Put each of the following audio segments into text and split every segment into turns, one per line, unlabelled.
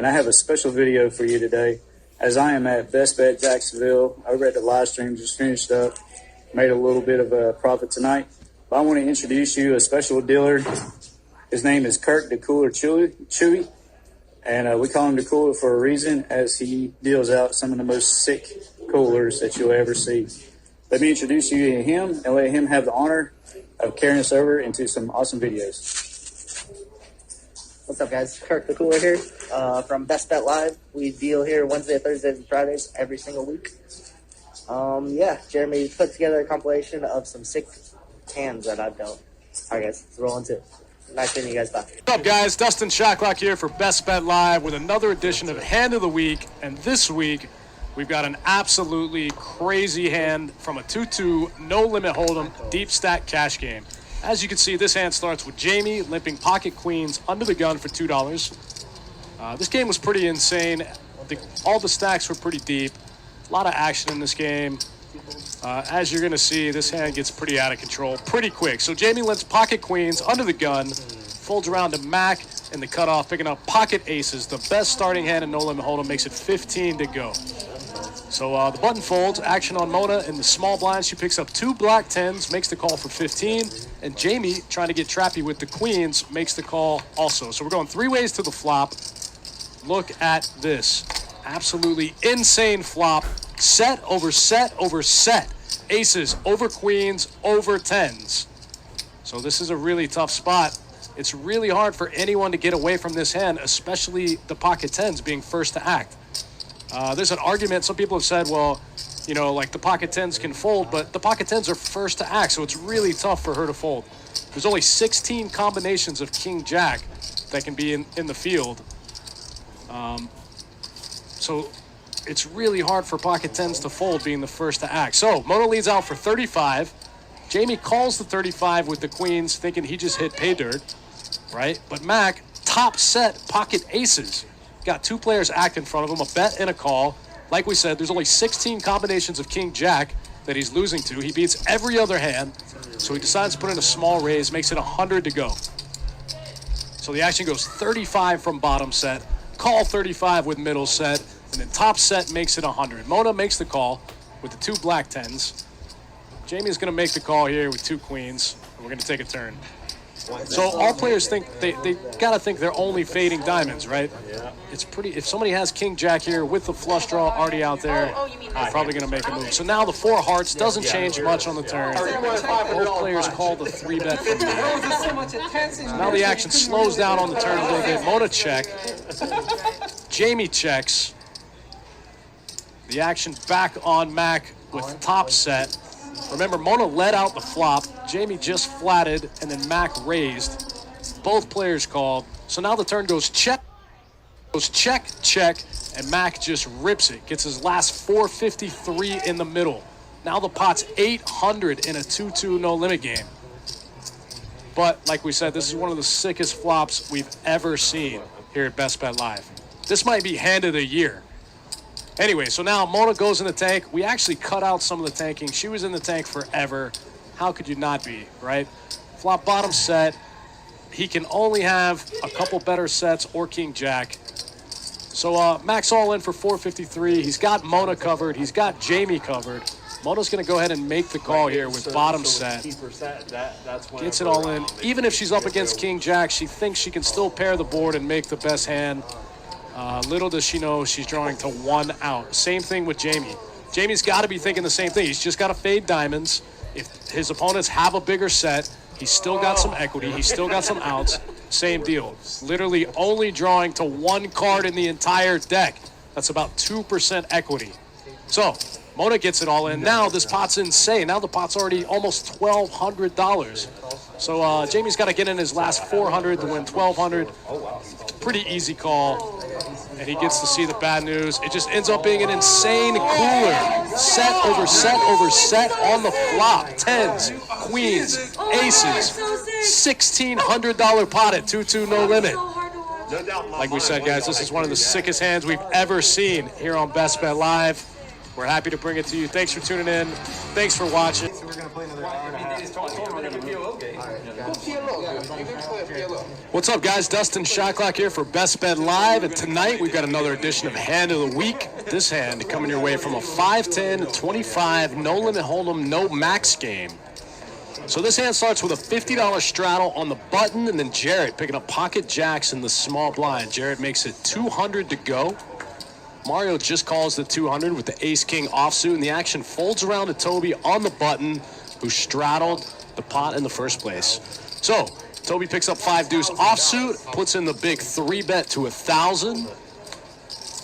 and I have a special video for you today. As I am at bestbet Jacksonville, over at the live stream, just finished up, made a little bit of a profit tonight. But I want to introduce you a special dealer. His name is Kirk the Cooler Chewy, and we call him the Cooler for a reason, as he deals out some of the most sick coolers that you'll ever see. Let me introduce you to him and let him have the honor of carrying us over into some awesome videos.
What's up, guys? Kirk the Cooler here from Best Bet Live. We deal here Wednesday, Thursdays, and Fridays every single week. Jeremy put together a compilation of some sick hands that I've dealt. All right, guys, let's roll into it. Nice meeting you guys. Bye.
What's up, guys? Dustin Shacklock here for Best Bet Live with another edition of Hand of the Week. And this week, we've got an absolutely crazy hand from a 2-2 no-limit hold'em deep stack cash game. As you can see, this hand starts with Jamie limping pocket queens under the gun for $2. This game was pretty insane. All the stacks were pretty deep. A lot of action in this game. As you're going to see, this hand gets pretty out of control pretty quick. So Jamie limps pocket queens under the gun, folds around to Mac in the cutoff, picking up pocket aces. The best starting hand in no limit hold'em, makes it 15 to go. So the button folds, action on Mona in the small blind. She picks up 2 black 10s, makes the call for 15. And Jamie, trying to get trappy with the queens, makes the call also. So we're going 3 ways to the flop. Look at this. Absolutely insane flop. Set over set over set. Aces over queens over 10s. So this is a really tough spot. It's really hard for anyone to get away from this hand, especially the pocket 10s being first to act. There's an argument. Some people have said, well, you know, like the pocket 10s can fold, but the pocket 10s are first to act, so it's really tough for her to fold. There's only 16 combinations of King Jack that can be in the field. So it's really hard for pocket 10s to fold being the first to act. So Mona leads out for 35. Jamie calls the 35 with the queens, thinking he just hit pay dirt, right? But Mac, top set pocket aces. Got 2 players act in front of him, a bet and a call. Like we said, there's only 16 combinations of King Jack that he's losing to. He beats every other hand, so he decides to put in a small raise, makes it 100 to go. So the action goes 35 from bottom set, call 35 with middle set, and then top set makes it 100. Mona makes the call with the 2 black 10s. Jamie's going to make the call here with 2 queens, and we're going to take a turn. So all players think they got to think they're only fading diamonds, right? It's pretty. If somebody has King Jack here with the flush draw already out there, they're probably going to make a move. So now the 4 hearts doesn't change much on the turn. Both players call the 3-bet from there. Now the action slows down on the turn a little bit. Mona check. Jamie checks. The action back on Mac with top set. Remember, Mona led out the flop. Jamie just flatted, and then Mac raised. Both players called. So now the turn goes check, and Mac just rips it. Gets his last 453 in the middle. Now the pot's 800 in a 2-2 no-limit game. But, like we said, this is one of the sickest flops we've ever seen here at Best Bet Live. This might be hand of the year. Anyway, so now Mona goes in the tank. We actually cut out some of the tanking. She was in the tank forever. How could you not be, right? Flop bottom set. He can only have a couple better sets or King Jack. So Mac's all in for 453. He's got Mona covered. He's got Jamie covered. Mona's going to go ahead and make the call here with bottom set. Gets it all in. Even if she's up against King Jack, she thinks she can still pair the board and make the best hand. Little does she know she's drawing to 1 out. Same thing with Jamie. Jamie's got to be thinking the same thing. He's just got to fade diamonds. If his opponents have a bigger set, he's still got some equity. He's still got some outs. Same deal. Literally only drawing to 1 card in the entire deck. That's about 2% equity. So Mona gets it all in. Now this pot's insane. Now the pot's already almost $1,200. So Jamie's got to get in his last 400 to win 1,200. Pretty easy call. And he gets to see the bad news. It just ends up being an insane cooler. Set over set over set on the flop. 10s, queens, aces. $1,600 pot at 2-2 no limit. Like we said, guys, this is one of the sickest hands we've ever seen here on Best Bet Live. We're happy to bring it to you. Thanks for tuning in. Thanks for watching. What's up, guys? Dustin Shotclock here for Best Bet Live, and tonight we've got another edition of Hand of the Week. This hand coming your way from a 5-10, 25, no limit hold'em, no max game. So this hand starts with a $50 straddle on the button, and then Jarrett picking up pocket jacks in the small blind. Jarrett makes it 200 to go. Mario just calls the 200 with the ace-king offsuit, and the action folds around to Toby on the button, who straddled the pot in the first place. So Toby picks up 5-deuce offsuit, puts in the big 3-bet to 1,000.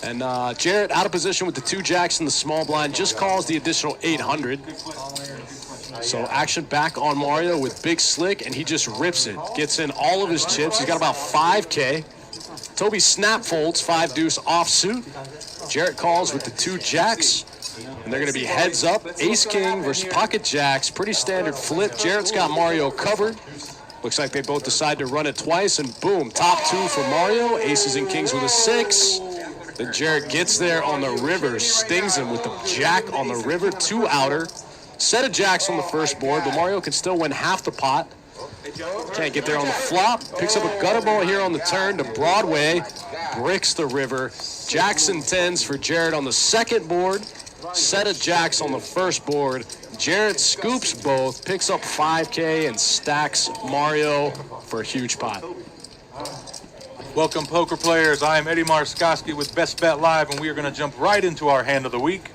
And Jarrett out of position with the 2 jacks in the small blind, just calls the additional 800. So action back on Mario with Big Slick, and he just rips it. Gets in all of his chips. He's got about 5K. Toby snap folds 5-deuce offsuit. Jarrett calls with the 2 jacks, and they're going to be heads up. Ace-king versus pocket jacks. Pretty standard flip. Jarrett's got Mario covered. Looks like they both decide to run it twice, and boom, top 2 for Mario. Aces and kings with a 6. Then Jarrett gets there on the river, stings him with the jack on the river, 2 outer. Set of jacks on the first board, but Mario can still win half the pot. Can't get there on the flop. Picks up a gutter ball here on the turn to Broadway. Bricks the river. Jacks and 10s for Jarrett on the second board. Set of jacks on the first board. Jarrett scoops both, picks up 5K, and stacks Mario for a huge pot.
Welcome, poker players. I am Eddie Marskoski with Best Bet Live, and we are going to jump right into our hand of the week.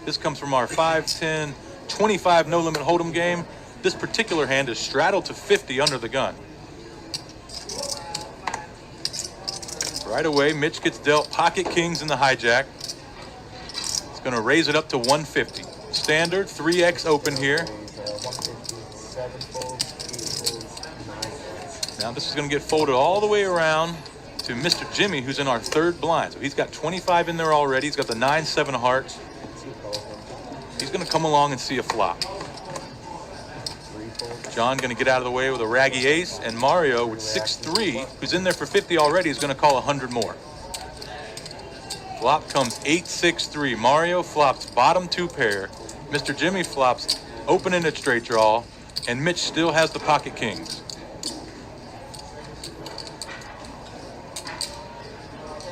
This comes from our 5-10, 25 no limit hold'em game. This particular hand is straddled to 50 under the gun. Right away, Mitch gets dealt pocket kings in the hijack. It's going to raise it up to 150. Standard 3x open here. Now this is going to get folded all the way around to Mr. Jimmy, who's in our third blind. So he's got 25 in there already. He's got the 9-7 of hearts. He's going to come along and see a flop. John going to get out of the way with a raggy ace, and Mario with 6-3, who's in there for 50 already, is going to call 100 more. Flop comes 8-6-3. Mario flops bottom 2 pair. Mr. Jimmy flops open-ended straight draw, and Mitch still has the pocket kings.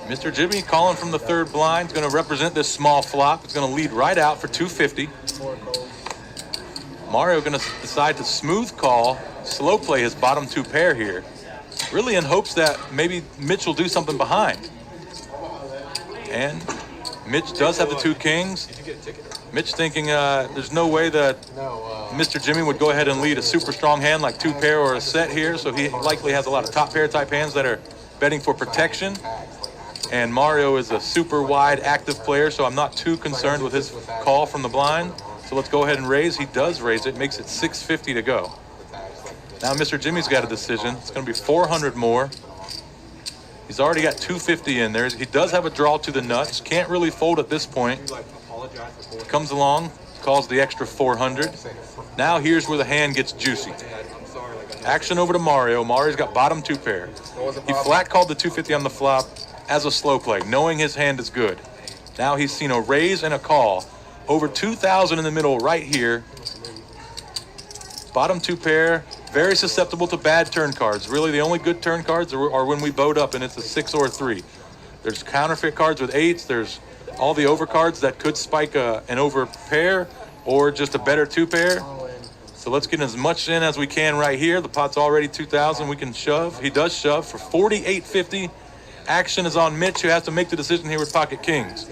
Mr. Jimmy calling from the third blind is going to represent this small flop. It's going to lead right out for 250. Mario going to decide to smooth call, slow play his bottom 2 pair here, really in hopes that maybe Mitch will do something behind. And Mitch does have the 2 kings. Mitch thinking there's no way that Mr. Jimmy would go ahead and lead a super strong hand like 2 pair or a set here, so he likely has a lot of top pair type hands that are betting for protection. And Mario is a super wide active player, so I'm not too concerned with his call from the blind. So let's go ahead and raise. He does raise it, makes it 650 to go. Now Mr. Jimmy's got a decision. It's going to be 400 more. He's already got 250 in there. He does have a draw to the nuts. Can't really fold at this point. Comes along, calls the extra 400. Now here's where the hand gets juicy. Action over to Mario. Mario's got bottom 2 pair. He flat called the 250 on the flop as a slow play, knowing his hand is good. Now he's seen a raise and a call. Over 2,000 in the middle right here. Bottom 2 pair, very susceptible to bad turn cards. Really, the only good turn cards are when we boat up and it's a 6 or a 3. There's counterfeit cards with 8s. There's all the overcards that could spike an over pair or just a better 2 pair. So let's get as much in as we can right here. The pot's already 2,000. We can shove. He does shove for 48.50. Action is on Mitch, who has to make the decision here with pocket kings.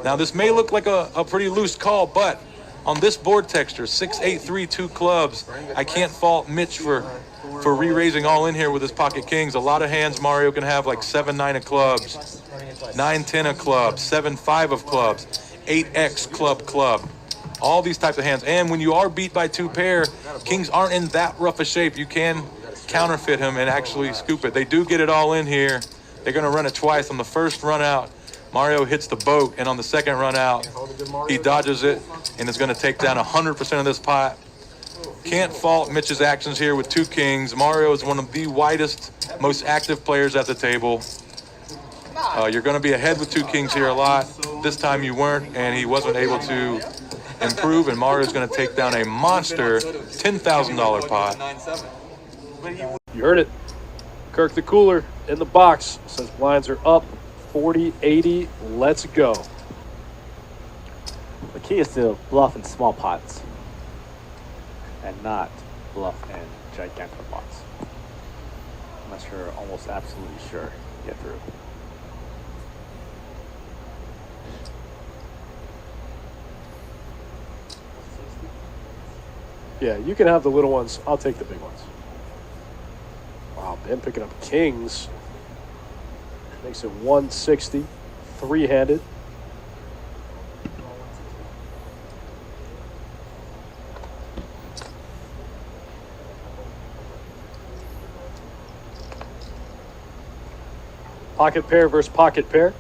Now this may look like a pretty loose call, but on this board texture, 6-8-3, 2 clubs, I can't fault Mitch for re-raising all in here with his pocket kings. A lot of hands Mario can have like 7-9 of clubs, 9-10 of clubs, 7-5 of clubs, 8x club. All these types of hands. And when you are beat by 2 pair, kings aren't in that rough a shape. You can counterfeit him and actually scoop it. They do get it all in here. They're going to run it twice. On the first run out, Mario hits the boat, and on the second run out, he dodges it and is going to take down 100% of this pot. Can't fault Mitch's actions here with 2 kings. Mario is one of the widest, most active players at the table. You're going to be ahead with 2 kings here a lot. This time you weren't, and he wasn't able to improve, and Mario's going to take down a monster $10,000 pot.
You heard it. Kirk the Cooler in the box says blinds are up 40-80. Let's go.
The key is to bluff in small pots and not bluff in gigantic pots. Unless you're almost absolutely sure you get through.
Yeah, you can have the little ones. I'll take the big ones. Wow, Ben picking up kings. Makes it 160. 3-handed. Pocket pair versus pocket pair.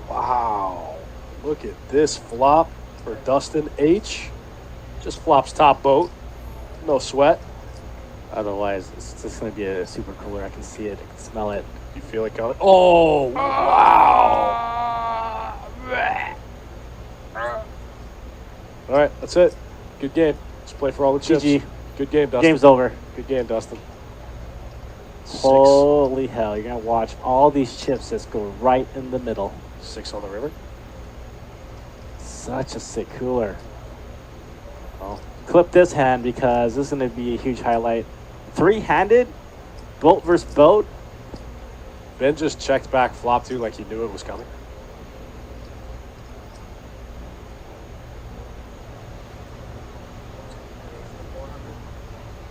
Wow. Look at this flop for Dustin H. Just flops top boat. No sweat.
Otherwise, it's just going to be a super cooler. I can see it. I can smell it.
You feel it coming? Oh, wow. All right, that's it. Good game. Let's play for all the chips.
GG.
Good game, Dustin.
Game's over.
Good game, Dustin. 6.
Holy hell. You're going to watch all these chips just go right in the middle.
6 on the river.
Such a sick cooler. Well, clip this hand because this is going to be a huge highlight. 3-handed? Boat versus boat?
Ben just checked back flop 2 like he knew it was coming.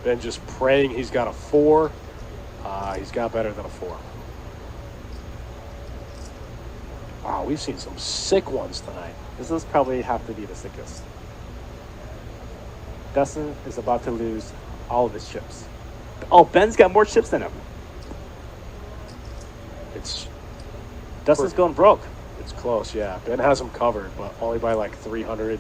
Ben just praying he's got a 4. He's got better than a 4. Wow, we've seen some sick ones tonight.
This is probably have to be the sickest. Dustin is about to lose all of his chips. Oh, Ben's got more chips than him.
It's
Dustin's going broke.
It's close, yeah. Ben has him covered, but only by like 300.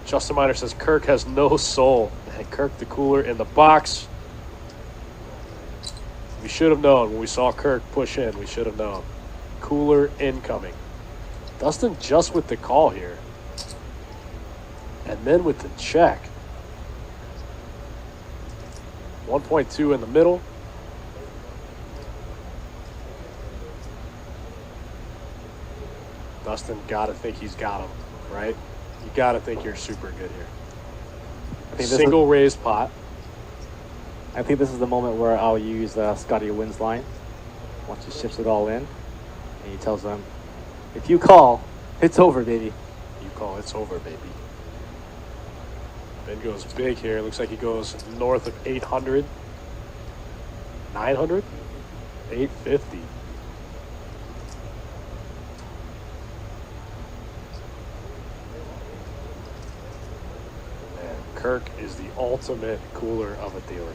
Justin Miner says Kirk has no soul. And Kirk the Cooler in the box. We should have known when we saw Kirk push in. We should have known. Cooler incoming. Dustin just with the call here. And then with the check. 1.2 in the middle. Dustin got to think he's got him, right? You got to think you're super good here.
I think
Single raised pot.
I think this is the moment where I'll use Scotty Wynn's line. Once he shifts it all in, and he tells them, if you call, it's over, baby.
You call it's over, baby. Ben goes big here. Looks like he goes north of 800. 900? 850. And Kirk is the ultimate cooler of a dealer.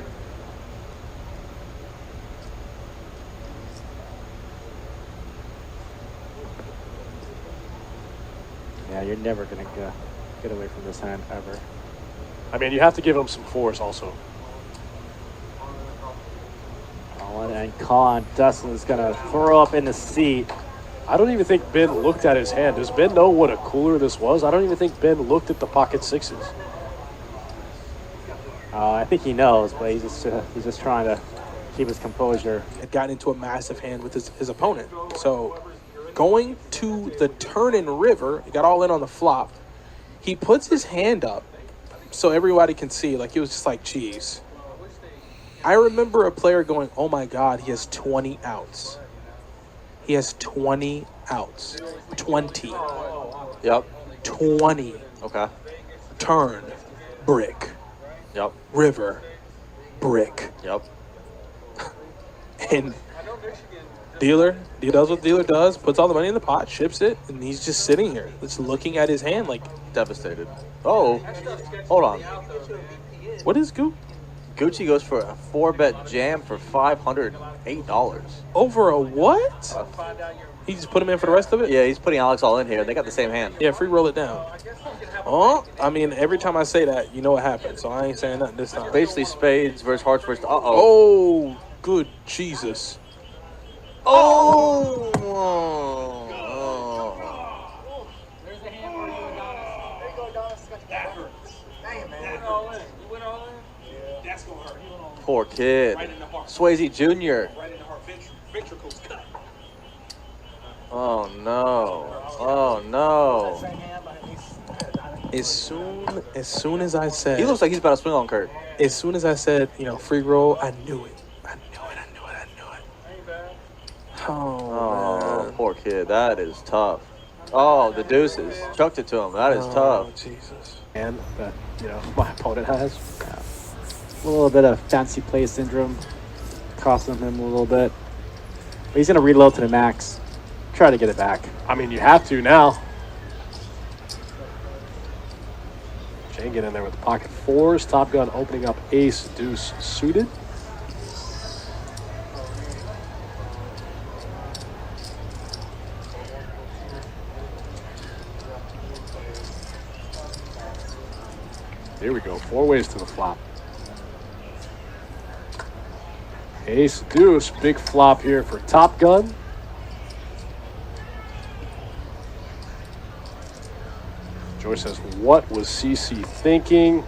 Yeah, you're never going to get away from this hand ever.
I mean, you have to give him some 4s also.
Oh, and Con Dustin is going to throw up in the seat.
I don't even think Ben looked at his hand. Does Ben know what a cooler this was? I don't even think Ben looked at the pocket 6s.
I think he knows, but he's just trying to keep his composure.
Had gotten into a massive hand with his opponent. So going to the turn and river, he got all in on the flop. He puts his hand up so everybody can see. Like, he was just like, geez. I remember a player going, oh my God, he has 20 outs. He has 20 outs. 20.
Yep.
20.
Okay.
Turn, brick.
Yep.
River, brick.
Yep.
And dealer, he does what dealer does, puts all the money in the pot, ships it, and he's just sitting here, just looking at his hand like,
Devastated. Oh, hold on.
what is Goop?
Gucci goes for a 4-bet jam for $508.
Over a what? He just put him in for the rest of it?
Yeah, he's putting Alex all in here. They got the same hand.
Yeah, free roll it down. Oh, I mean, every time I say that, you know what happens, so I ain't saying nothing this time.
Basically, spades versus hearts versus.
Oh, Good Jesus.
Oh! Poor kid. Swayze Jr. Oh no. Oh no.
As soon as I said,
He looks like he's about to swing on Kirk.
as soon as I said, free roll, I knew it. Oh,
Oh,
man.
poor kid. That is tough. Oh, the deuces. Chucked it to him. That is tough.
Jesus.
And that, my opponent has. A little bit of fancy play syndrome costing him a little bit. But he's going to reload to the max. Try to get it back.
I mean, you have to now. Shane get in there with the pocket fours. Top Gun opening up ace, deuce suited. Here we go. 4 ways to the flop. Ace, deuce. Big flop here for Top Gun. Joyce says, what was CC thinking?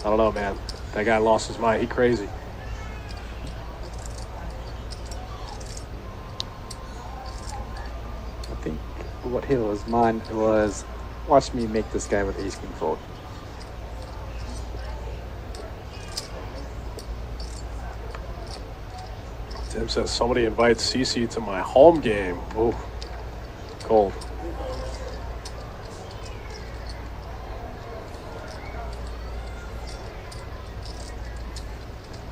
I don't know, man. That guy lost his mind. He crazy.
I think what hit his mind was, watch me make this guy with ace king fold.
Tim says, somebody invites CC to my home game. Ooh, cold.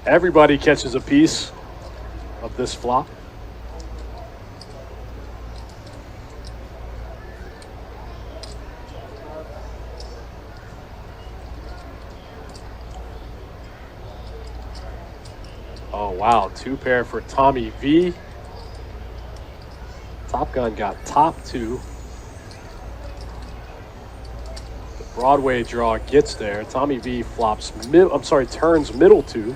Everybody catches a piece of this flop. Oh, wow. 2 pair for Tommy V. Top Gun got top 2. The Broadway draw gets there. Tommy V flops turns middle 2.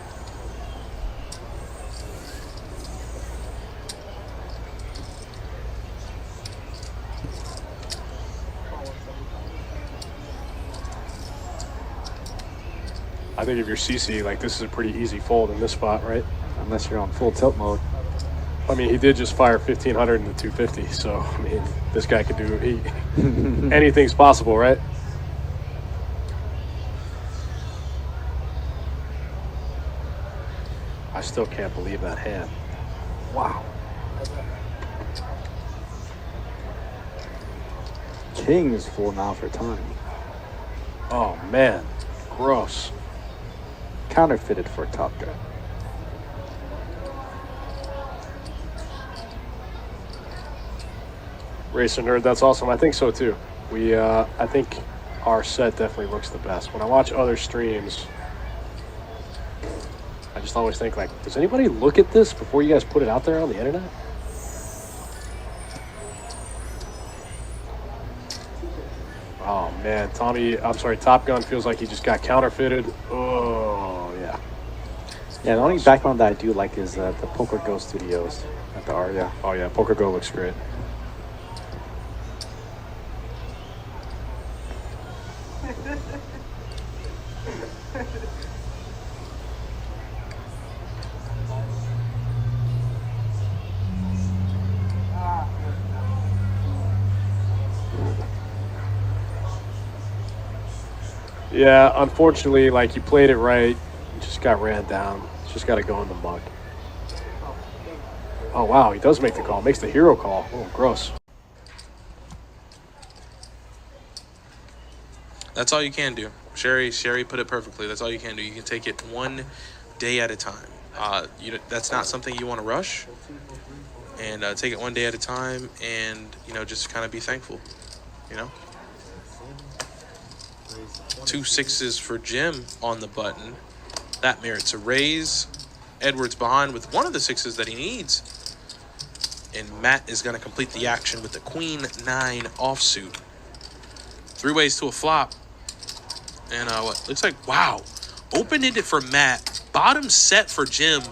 I think if you're CC, this is a pretty easy fold in this spot, right?
Unless you're on full tilt mode.
I mean, he did just fire 1,500 in the 250, so, I mean, this guy could do anything's possible, right? I still can't believe that hand. Wow.
King is full now for Tommy.
Oh, man. Gross.
Counterfeited for Top Gun.
Racer Nerd, that's awesome. I think so, too. I think our set definitely looks the best. When I watch other streams, I just always think, does anybody look at this before you guys put it out there on the internet? Oh, man. Top Gun feels like he just got counterfeited. Oh, yeah.
Yeah, the only background that I do like is the Poker Go Studios at the Aria.
Oh, yeah. Poker Go looks great. Yeah, unfortunately, you played it right, just got ran down. Just got to go in the mug. Oh, wow, he does make the call. Makes the hero call. Oh, gross.
That's all you can do. Sherry put it perfectly. That's all you can do. You can take it one day at a time. That's not something you want to rush. And take it one day at a time and, just kind of be thankful, 2 6s for Jim on the button. That merits a raise. Edwards behind with one of the 6s that he needs. And Matt is going to complete the action with the Queen 9 offsuit. 3 ways to a flop. And looks like, wow. Open-ended for Matt. Bottom set for Jim.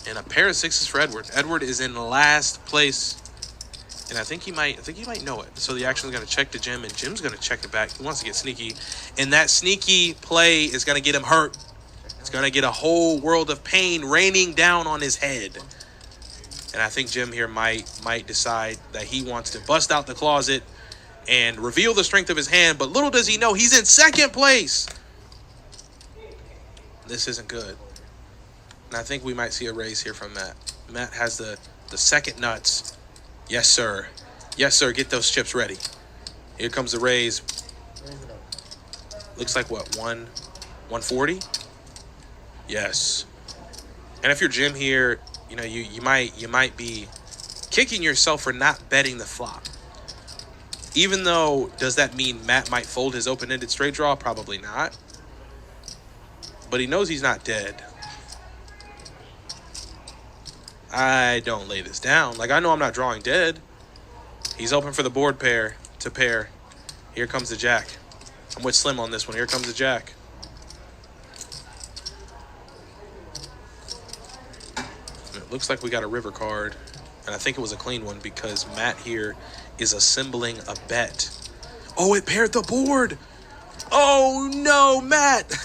and a pair of sixes for Edward. Edward is in last place, and I think he might know it. So the action's going to check to Jim, and Jim's going to check it back. He wants to get sneaky, and that sneaky play is going to get him hurt. It's going to get a whole world of pain raining down on his head. And I think Jim here might decide that he wants to bust out the closet and reveal the strength of his hand, but little does he know he's in second place. This isn't good. And I think we might see a raise here from Matt. Matt has the second nuts. Yes, sir. Yes, sir. Get those chips ready. Here comes the raise. Looks like what, 140? Yes. And if you're Jim here, you know, you might be kicking yourself for not betting the flop. Even though, does that mean Matt might fold his open-ended straight draw? Probably not. But he knows he's not dead. I don't lay this down. Like, I know I'm not drawing dead. He's open for the board pair to pair. Here comes the jack. I'm with Slim on this one. Here comes the jack. And it looks like we got a river card. And I think it was a clean one because Matt here is assembling a bet. Oh, it paired the board. Oh, no, Matt.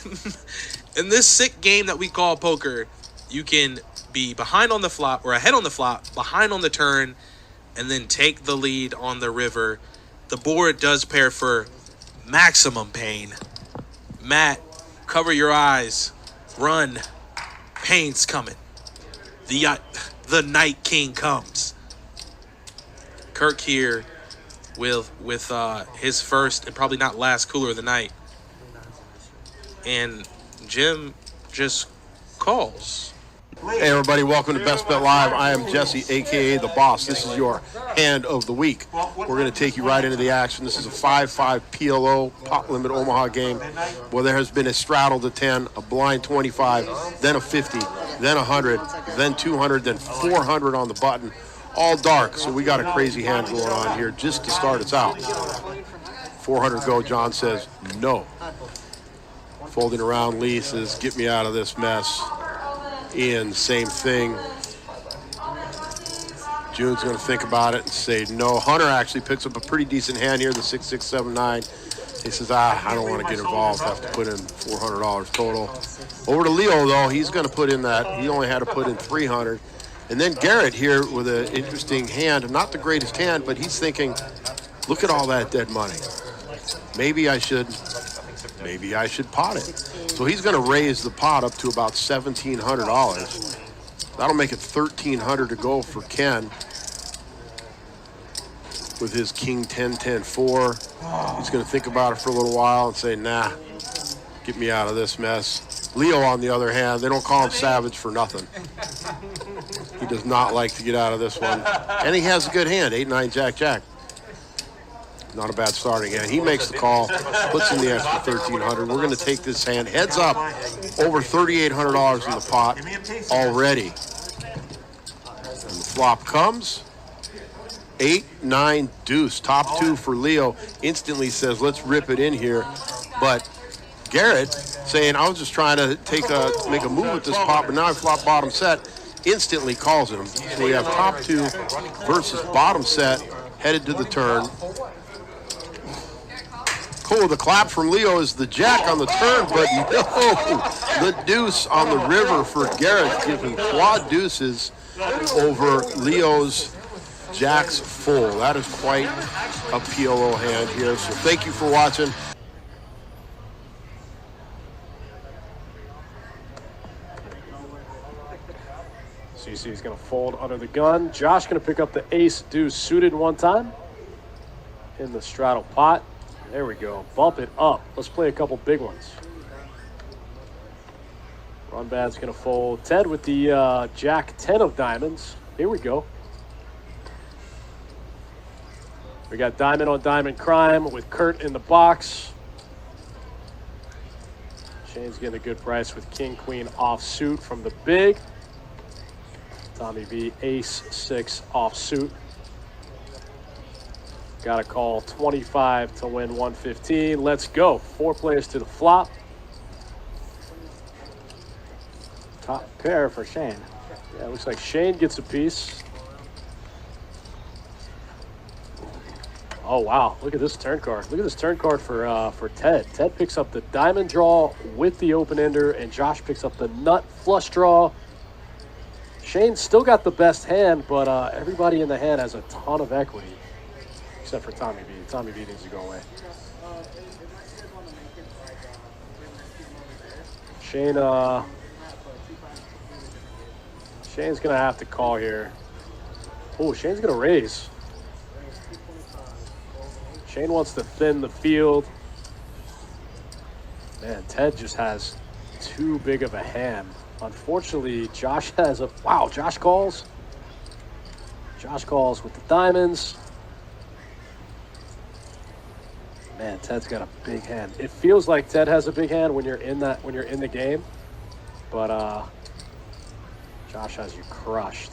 In this sick game that we call poker, you can be behind on the flop or ahead on the flop, behind on the turn, and then take the lead on the river. The board does pair for maximum pain. Matt, cover your eyes. Run. Pain's coming. The Night King comes. Kirk here with his first and probably not last cooler of the night. And Jim just calls.
Hey everybody, welcome to Best Bet Live. I am Jesse, aka The Boss. This is your hand of the week. We're going to take you right into the action. This is a 5-5 PLO, pot limit Omaha game, where there has been a straddle to 10, a blind 25, then a 50, then 100, then 200, then 400 on the button. All dark, so we got a crazy hand going on here just to start us out. 400 go, John says no. Folding around, Lee says, get me out of this mess. Ian, same thing. June's going to think about it and say no. Hunter actually picks up a pretty decent hand here, the 6679. He says, I don't want to get involved. I have to put in $400 total. Over to Leo, though. He's going to put in that. He only had to put in 300. And then Garrett here with an interesting hand. Not the greatest hand, but he's thinking, look at all that dead money. Maybe I should pot it. So he's going to raise the pot up to about $1,700. That'll make it $1,300 to go for Ken with his King 10-10-4. He's going to think about it for a little while and say, nah, get me out of this mess. Leo, on the other hand, they don't call him Savage for nothing. He does not like to get out of this one. And he has a good hand, 8-9 Jack-Jack. Not a bad starting hand. He makes the call, puts in the extra $1,300. We're going to take this hand heads up, over $3,800 in the pot already. And the flop comes. 8-9 deuce. Top two for Leo. Instantly says, let's rip it in here. But Garrett saying, I was just trying to make a move with this pot, but now I flop bottom set. Instantly calls him. So we have top two versus bottom set headed to the turn. Cool, the clap from Leo is the jack on the turn, but no, the deuce on the river for Garrett, giving quad deuces over Leo's jacks full. That is quite a PLO hand here, so thank you for watching.
CC is going to fold under the gun. Josh going to pick up the ace deuce suited one time in the straddle pot. There we go. Bump it up. Let's play a couple big ones. Ron Bad's going to fold. Ted with the Jack 10 of diamonds. Here we go. We got diamond on diamond crime with Kurt in the box. Shane's getting a good price with king, queen offsuit from the big. Tommy V, ace 6 offsuit. Got to call 25 to win 115. Let's go. 4 players to the flop.
Top pair for Shane. Yeah,
Yeah, it looks like Shane gets a piece. Oh, wow. Look at this turn card. Look at this turn card for Ted. Ted picks up the diamond draw with the open-ender, and Josh picks up the nut flush draw. Shane still got the best hand, but everybody in the hand has a ton of equity, except for Tommy B. Tommy B needs to go away. Shane's going to have to call here. Oh, Shane's going to raise. Shane wants to thin the field. Man, Ted just has too big of a hand. Unfortunately, Josh has a... Wow, Josh calls. Josh calls with the diamonds. Man, Ted's got a big hand. It feels like Ted has a big hand when you're in the game. But Josh has you crushed.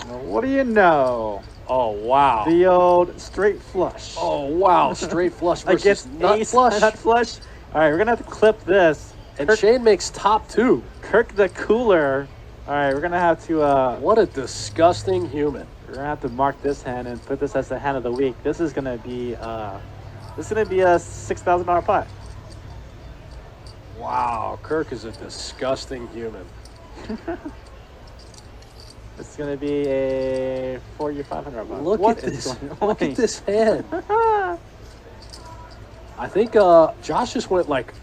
What do you know?
Oh, wow.
The old straight flush.
Oh, wow. Straight flush versus
Against
nut
ace
flush.
nut flush. All right, we're going to have to clip this.
And Shane makes top 2.
Kirk the cooler. All right, we're going to have to...
what a disgusting human.
We're going to have to mark this hand and put this as the hand of the week. This is going to be... a $6,000 pot.
Wow, Kirk is a disgusting human.
It's going to be a $4,500 pot.
Look at this hand. I think Josh just went like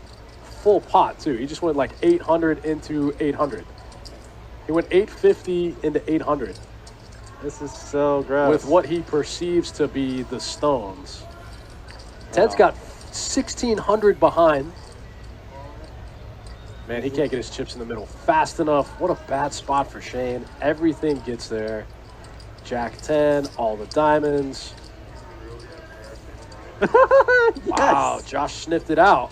full pot too. He just went like 800 into 800. He went 850 into 800.
This is so gross.
With what he perceives to be the stones. Ted's got 1,600 behind. Man, he can't get his chips in the middle fast enough. What a bad spot for Shane. Everything gets there. Jack 10, all the diamonds.
Yes.
Wow, Josh sniffed it out.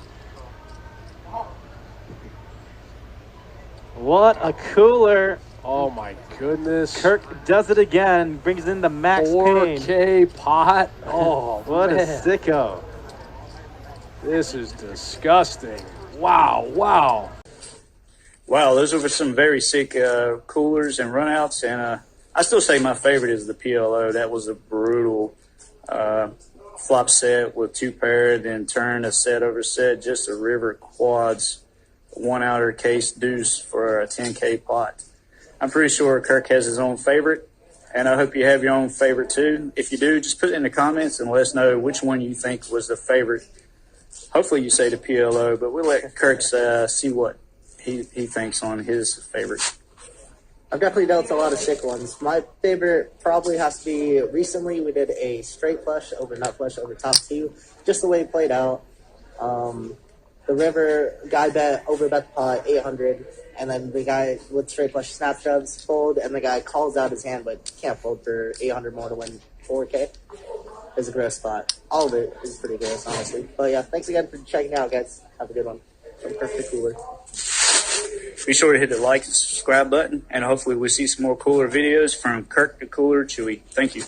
What a cooler.
Oh my goodness.
Kirk does it again. Brings in the max
4K
pain.
pot. Oh,
what
man.
a sicko.
This is disgusting. Wow, wow.
Wow, those were some very sick coolers and runouts, and I still say my favorite is the PLO. That was a brutal flop set with 2 pair, then turn a set over set, just a river quads, 1 outer case deuce for a 10K pot. I'm pretty sure Kirk has his own favorite, and I hope you have your own favorite too. If you do, just put it in the comments and let us know which one you think was the favorite. Hopefully you say the PLO, but we'll let Kirk see what he thinks on his favorite.
I've definitely dealt a lot of sick ones. My favorite probably has to be recently we did a straight flush over nut flush over top 2, just the way it played out. The river guy bet the pot 800, and then the guy with straight flush snap shoves fold, and the guy calls out his hand but can't fold for 800 more to win 4K. It's a gross spot. All of it is pretty gross, honestly. But yeah, thanks again for checking out, guys. Have a good one. From Kirk the Cooler.
Be sure to hit the like and subscribe button, and hopefully we'll see some more cooler videos from Kirk the Cooler Chewy. Thank you.